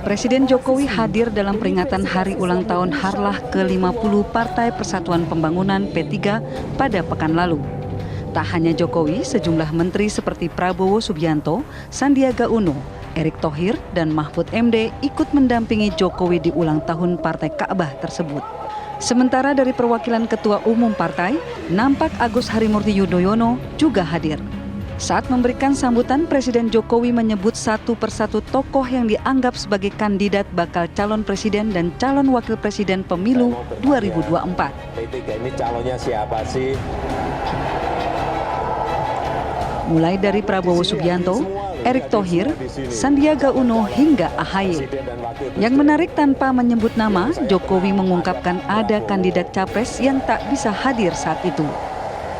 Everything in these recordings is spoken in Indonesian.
Presiden Jokowi hadir dalam peringatan hari ulang tahun Harlah ke-50 Partai Persatuan Pembangunan P3 pada pekan lalu. Tak hanya Jokowi, sejumlah menteri seperti Prabowo Subianto, Sandiaga Uno, Erick Thohir, dan Mahfud MD ikut mendampingi Jokowi di ulang tahun Partai Ka'bah tersebut. Sementara dari perwakilan Ketua Umum Partai, nampak Agus Harimurti Yudhoyono juga hadir. Saat memberikan sambutan, Presiden Jokowi menyebut satu persatu tokoh yang dianggap sebagai kandidat bakal calon presiden dan calon wakil presiden pemilu 2024. Ini calonnya siapa sih? Mulai dari Prabowo Subianto, Erick Thohir, Sandiaga Uno hingga AHY. Yang menarik, tanpa menyebut nama, Jokowi mengungkapkan ada kandidat capres yang tak bisa hadir saat itu.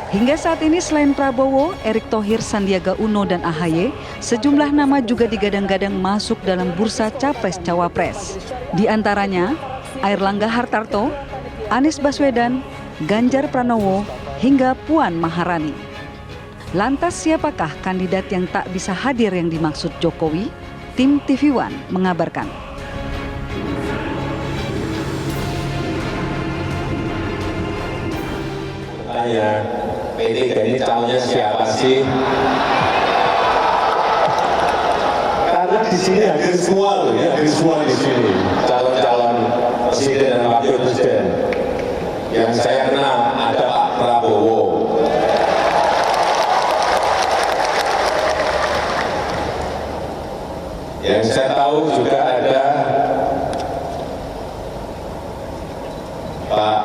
Hingga saat ini selain Prabowo, Erick Thohir, Sandiaga Uno, dan AHY, sejumlah nama juga digadang-gadang masuk dalam bursa Capres-Cawapres. Di antaranya, Airlangga Hartarto, Anies Baswedan, Ganjar Pranowo, hingga Puan Maharani. Lantas siapakah kandidat yang tak bisa hadir yang dimaksud Jokowi? Tim TV One mengabarkan. P3 ini calonnya siapa sih? Karena di sini hadir semua loh, ya, hadir semua di sini. Calon-calon presiden dan wakil presiden. Yang saya kenal ada Pak Prabowo. Yang saya tahu juga ada Pak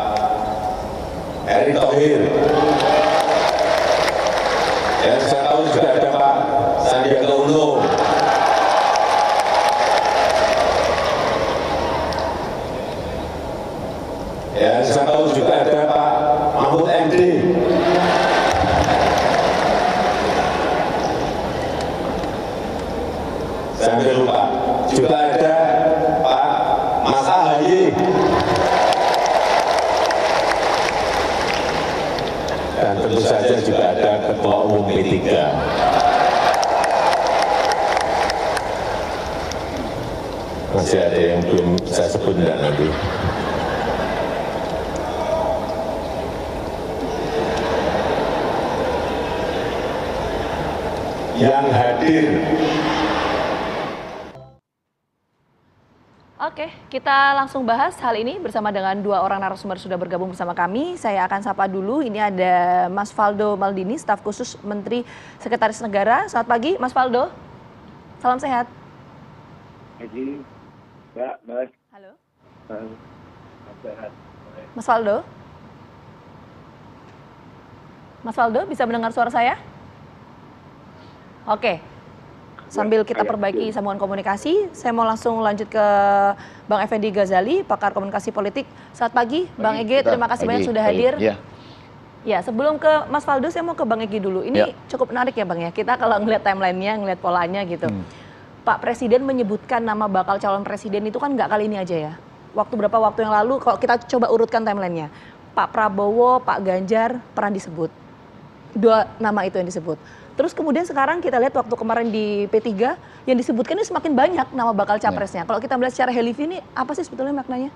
Erick Thohir. Yang saya tahu juga ada Pak Sandiaga Uno. Yang saya tahu juga ada Pak Mahfud MD. Saya hampir lupa. Juga ada Pak Mas AHY. Dan tentu saja juga ada Ketua Umum P3. Masih ada yang belum saya sebut enggak nanti. Yang hadir. Oke, kita langsung bahas hal ini bersama dengan dua orang narasumber sudah bergabung bersama kami. Saya akan sapa dulu, ini ada Mas Faldo Maldini, staf khusus Menteri Sekretaris Negara. Selamat pagi, Mas Faldo. Salam sehat. Pagi, Mbak, Mas. Halo. Sehat. Mas Faldo. Mas Faldo, bisa mendengar suara saya? Oke. Sambil kita perbaiki sambungan komunikasi, saya mau langsung lanjut ke Bang Effendi Ghazali, pakar komunikasi politik. Selamat pagi, Bang Ege. Terima kasih banyak sudah hadir. Ya, sebelum ke Mas Faldo, saya mau ke Bang Ege dulu. Ini cukup menarik ya, Bang ya. Kita kalau ngelihat timelinenya, ngelihat polanya gitu. Pak Presiden menyebutkan nama bakal calon presiden itu kan nggak kali ini aja ya. Beberapa waktu yang lalu, kalau kita coba urutkan timelinenya, Pak Prabowo, Pak Ganjar pernah disebut. Dua nama itu yang disebut. Terus kemudian sekarang kita lihat waktu kemarin di P3 yang disebutkan ini semakin banyak nama bakal capresnya. Kalau kita melihat secara helifi ini apa sih sebetulnya maknanya?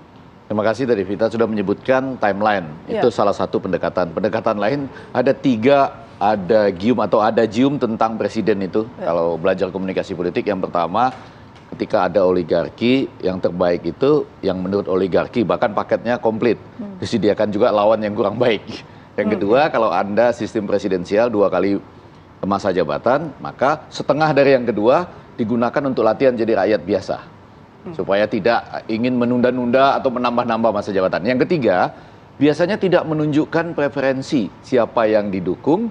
Terima kasih dari Vita sudah menyebutkan timeline. Itu salah satu pendekatan. Pendekatan lain ada ada gium tentang presiden itu. Kalau belajar komunikasi politik, yang pertama ketika ada oligarki, yang terbaik itu yang menurut oligarki bahkan paketnya komplit. Disediakan juga lawan yang kurang baik. Yang kedua, kalau Anda sistem presidensial 2 kali masa jabatan, maka setengah dari yang kedua digunakan untuk latihan jadi rakyat biasa. Supaya tidak ingin menunda-nunda atau menambah-nambah masa jabatan. Yang ketiga, biasanya tidak menunjukkan preferensi siapa yang didukung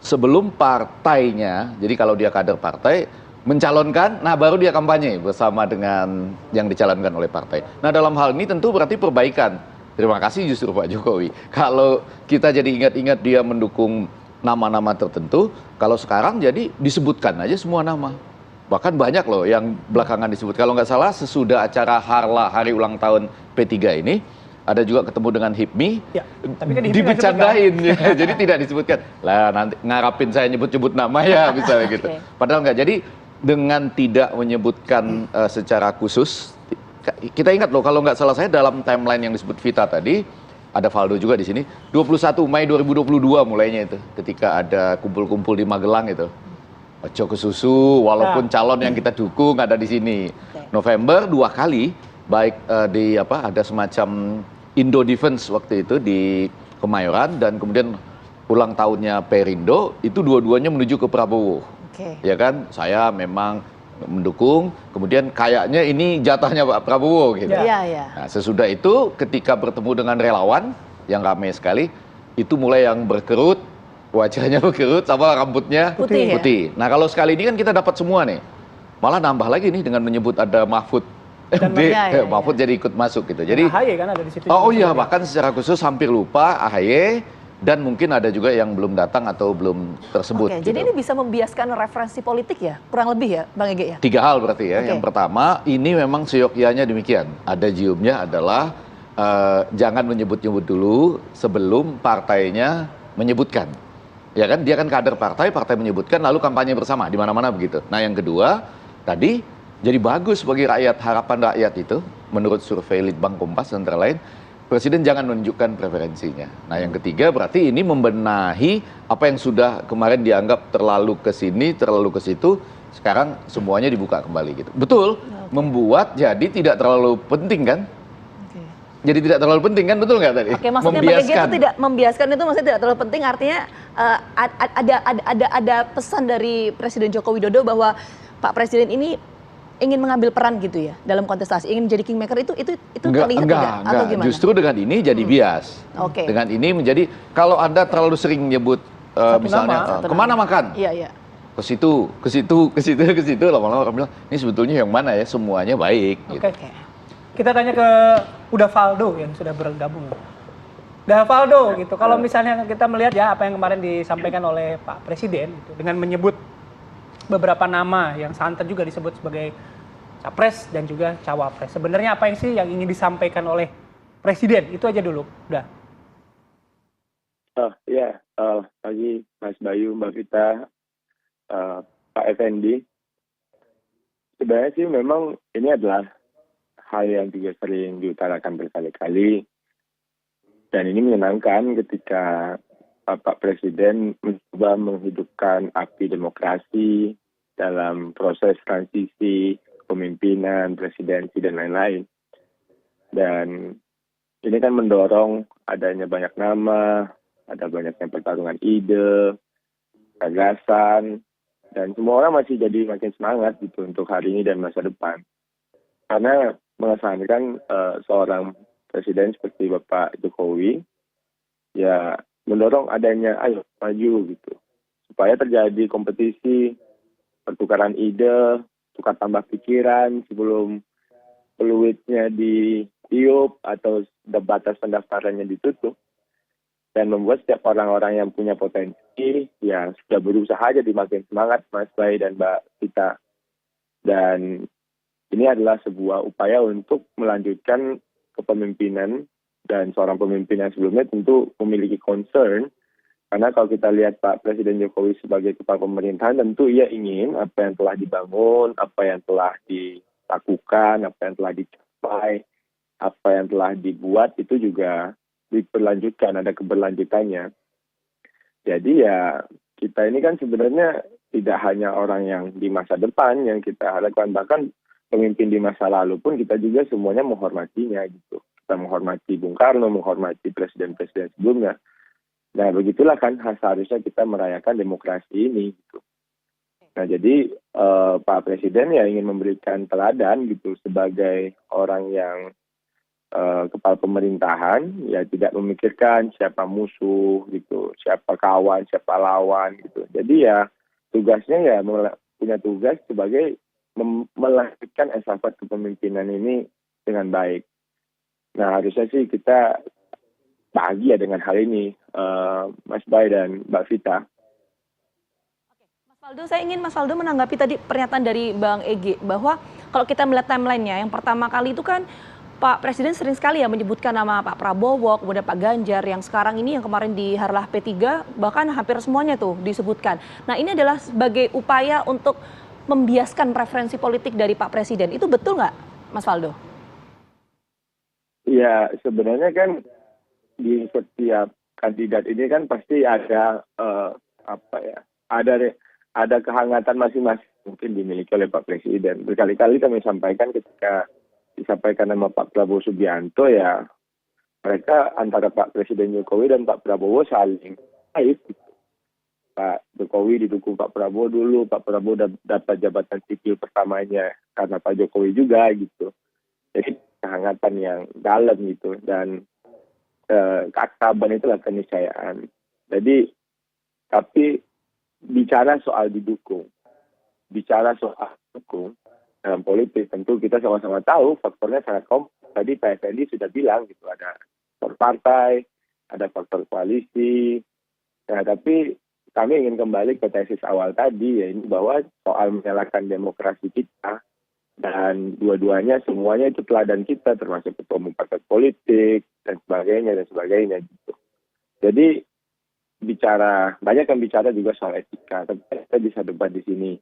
sebelum partainya, jadi kalau dia kader partai, mencalonkan, nah baru dia kampanye bersama dengan yang dicalonkan oleh partai. Nah dalam hal ini tentu berarti perbaikan. Terima kasih justru Pak Jokowi. Kalau kita jadi ingat-ingat dia mendukung nama-nama tertentu, kalau sekarang jadi disebutkan aja semua nama. Bahkan banyak loh yang belakangan disebut. Kalau nggak salah sesudah acara Harlah hari ulang tahun P3 ini, ada juga ketemu dengan HIPMI, tapi kan dibecandain, jadi tidak disebutkan. Lah nanti ngarapin saya nyebut-nyebut nama ya misalnya gitu. Padahal nggak. Jadi dengan tidak menyebutkan secara khusus. Kita ingat loh, kalau nggak salah saya dalam timeline yang disebut Vita tadi, ada Valdo juga di sini, 21 Mei 2022 mulainya itu, ketika ada kumpul-kumpul di Magelang itu. Ojo ke susu, walaupun calon yang kita dukung ada di sini. November 2 kali, baik di ada semacam Indo Defense waktu itu di Kemayoran, dan kemudian ulang tahunnya Perindo, itu dua-duanya menuju ke Prabowo. Ya kan, saya memang mendukung, kemudian kayaknya ini jatahnya Pak Prabowo gitu. Nah, sesudah itu ketika bertemu dengan relawan yang ramai sekali, itu mulai yang berkerut, wajahnya berkerut sama rambutnya putih. Nah, kalau sekali ini kan kita dapat semua nih. Malah nambah lagi nih dengan menyebut ada Mahfud MD, Mahfud jadi ikut masuk gitu. Jadi AHY kan ada di situ. Oh iya, bahkan secara khusus hampir lupa AHY. Dan mungkin ada juga yang belum datang atau belum tersebut. Oke, jadi ini bisa membiaskan referensi politik ya, kurang lebih ya, Bang Ege ya? 3 hal berarti ya. Yang pertama, ini memang seyogyanya demikian. Ada jiumnya adalah jangan menyebut-nyebut dulu sebelum partainya menyebutkan. Ya kan, dia kan kader partai menyebutkan lalu kampanye bersama di mana-mana begitu. Nah, yang kedua, tadi jadi bagus bagi rakyat, harapan rakyat itu menurut survei Litbang Kompas antara lain, Presiden jangan menunjukkan preferensinya. Nah, yang ketiga berarti ini membenahi apa yang sudah kemarin dianggap terlalu ke sini, terlalu ke situ, sekarang semuanya dibuka kembali gitu. Betul, membuat jadi tidak terlalu penting kan? Jadi tidak terlalu penting kan, betul nggak tadi? Oke, maksudnya Bang Ege itu tidak membiaskan, itu maksudnya tidak terlalu penting, artinya ada pesan dari Presiden Joko Widodo bahwa Pak Presiden ini ingin mengambil peran gitu ya dalam kontestasi, ingin menjadi kingmaker, itu terlihat tidak atau gimana? Justru dengan ini jadi bias. Dengan ini menjadi, kalau Anda terlalu sering nyebut misalnya kemana makan? Iya. Ke situ, lama-lama orang bilang ini sebetulnya yang mana ya, semuanya baik. Gitu. Kita tanya ke Uda Valdo yang sudah bergabung. Uda Valdo gitu, kalau misalnya kita melihat ya apa yang kemarin disampaikan oleh Pak Presiden gitu, dengan menyebut beberapa nama yang santer juga disebut sebagai capres dan juga cawapres. Sebenarnya apa yang ingin disampaikan oleh Presiden? Itu aja dulu. Udah. Pagi Mas Bayu, Mbak Vita, Pak Effendi. Sebenarnya sih memang ini adalah hal yang juga sering diutarakan berkali-kali. Dan ini menyenangkan ketika Pak Presiden mencoba menghidupkan api demokrasi dalam proses transisi kepemimpinan, presidensi, dan lain-lain. Dan ini kan mendorong adanya banyak nama, ada banyaknya pertarungan ide, gagasan, dan semua orang masih jadi makin semangat gitu untuk hari ini dan masa depan. Karena mengesankan seorang presiden seperti Bapak Jokowi, ya mendorong adanya ayo maju gitu, supaya terjadi kompetisi, pertukaran ide, tukar tambah pikiran sebelum peluitnya ditiup atau batas pendaftarannya ditutup, dan membuat setiap orang-orang yang punya potensi ya sudah berusaha aja dimakin semangat, Mas Bay dan Mbak Vita. Dan ini adalah sebuah upaya untuk melanjutkan kepemimpinan, dan seorang pemimpin yang sebelumnya tentu memiliki concern, karena kalau kita lihat Pak Presiden Jokowi sebagai kepala pemerintahan, tentu ia ingin apa yang telah dibangun, apa yang telah dilakukan, apa yang telah dicapai, apa yang telah dibuat itu juga diperlanjutkan, ada keberlanjutannya. Jadi ya kita ini kan sebenarnya tidak hanya orang yang di masa depan yang kita harapkan, bahkan pemimpin di masa lalu pun kita juga semuanya menghormatinya gitu. Kita menghormati Bung Karno, menghormati presiden-presiden sebelumnya. Nah, begitulah kan seharusnya kita merayakan demokrasi ini gitu. Nah, jadi Pak Presiden ya ingin memberikan teladan gitu sebagai orang yang kepala pemerintahan, ya tidak memikirkan siapa musuh gitu, siapa kawan, siapa lawan gitu. Jadi ya tugasnya ya punya tugas sebagai melanjutkan estafet kepemimpinan ini dengan baik. Nah, harusnya sih kita bahagia dengan hal ini, Mas Bay dan Mbak Vita. Mas Valdo, saya ingin Mas Valdo menanggapi tadi pernyataan dari Bang Ege, bahwa kalau kita melihat timelinenya, yang pertama kali itu kan Pak Presiden sering sekali ya menyebutkan nama Pak Prabowo, kemudian Pak Ganjar, yang sekarang ini yang kemarin di Harlah P3, bahkan hampir semuanya tuh disebutkan. Nah, ini adalah sebagai upaya untuk membiaskan preferensi politik dari Pak Presiden. Itu betul nggak, Mas Faldo? Ya, sebenarnya kan di setiap kandidat ini kan pasti ada ada kehangatan masing-masing mungkin dimiliki oleh Pak Presiden. Berkali-kali kami sampaikan ketika disampaikan nama Pak Prabowo Subianto, ya mereka antara Pak Presiden Jokowi dan Pak Prabowo saling baik. Pak Jokowi didukung Pak Prabowo dulu, Pak Prabowo dapat jabatan sipil pertamanya karena Pak Jokowi juga gitu. Jadi kehangatan yang dalam gitu, dan keakraban itulah keniscayaan. Jadi tapi bicara soal didukung dalam politik, tentu kita sama-sama tahu faktornya sangat kompleks. Tadi Pak Effendi sudah bilang gitu, ada faktor partai, ada faktor koalisi. Nah, tapi kami ingin kembali ke tesis awal tadi, ya ini bahwa soal menyalakan demokrasi kita, dan dua-duanya semuanya itu teladan kita, termasuk ketua umum partai politik dan sebagainya gitu. Jadi banyak yang bicara juga soal etika, tapi kita bisa debat di sini.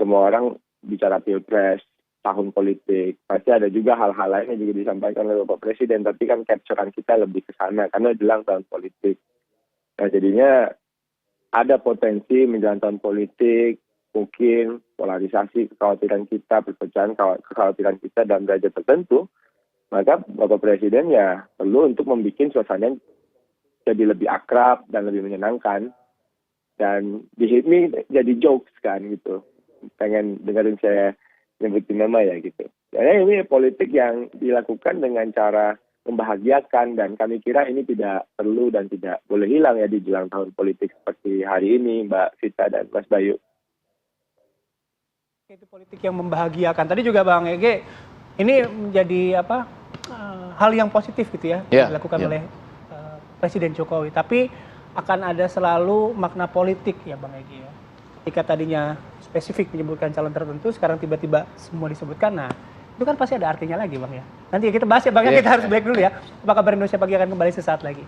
Semua orang bicara pilpres, tahun politik, pasti ada juga hal-hal lain yang juga disampaikan oleh Bapak Presiden, tapi kan capturean kita lebih ke sana karena jelang tahun politik. Nah, jadinya ada potensi menjelang tahun politik, mungkin polarisasi, kekhawatiran kita, perpecahan kekhawatiran kita dalam derajat tertentu, maka Bapak Presiden ya perlu untuk membuat suasana jadi lebih akrab dan lebih menyenangkan. Dan di sini jadi jokes kan gitu. Pengen dengerin saya nyebutin nama ya gitu. Jadi ini politik yang dilakukan dengan cara membahagiakan, dan kami kira ini tidak perlu dan tidak boleh hilang ya di jelang tahun politik seperti hari ini, Mbak Vita dan Mas Bayu. Itu politik yang membahagiakan. Tadi juga Bang Ege, ini menjadi hal yang positif gitu ya, dilakukan oleh Presiden Jokowi. Tapi akan ada selalu makna politik ya Bang Ege ya. Ketika tadinya spesifik menyebutkan calon tertentu, sekarang tiba-tiba semua disebutkan. Nah, itu kan pasti ada artinya lagi Bang ya. Nanti kita bahas ya Bang ya, kita harus break dulu ya. Apa kabar Indonesia Pagi akan kembali sesaat lagi.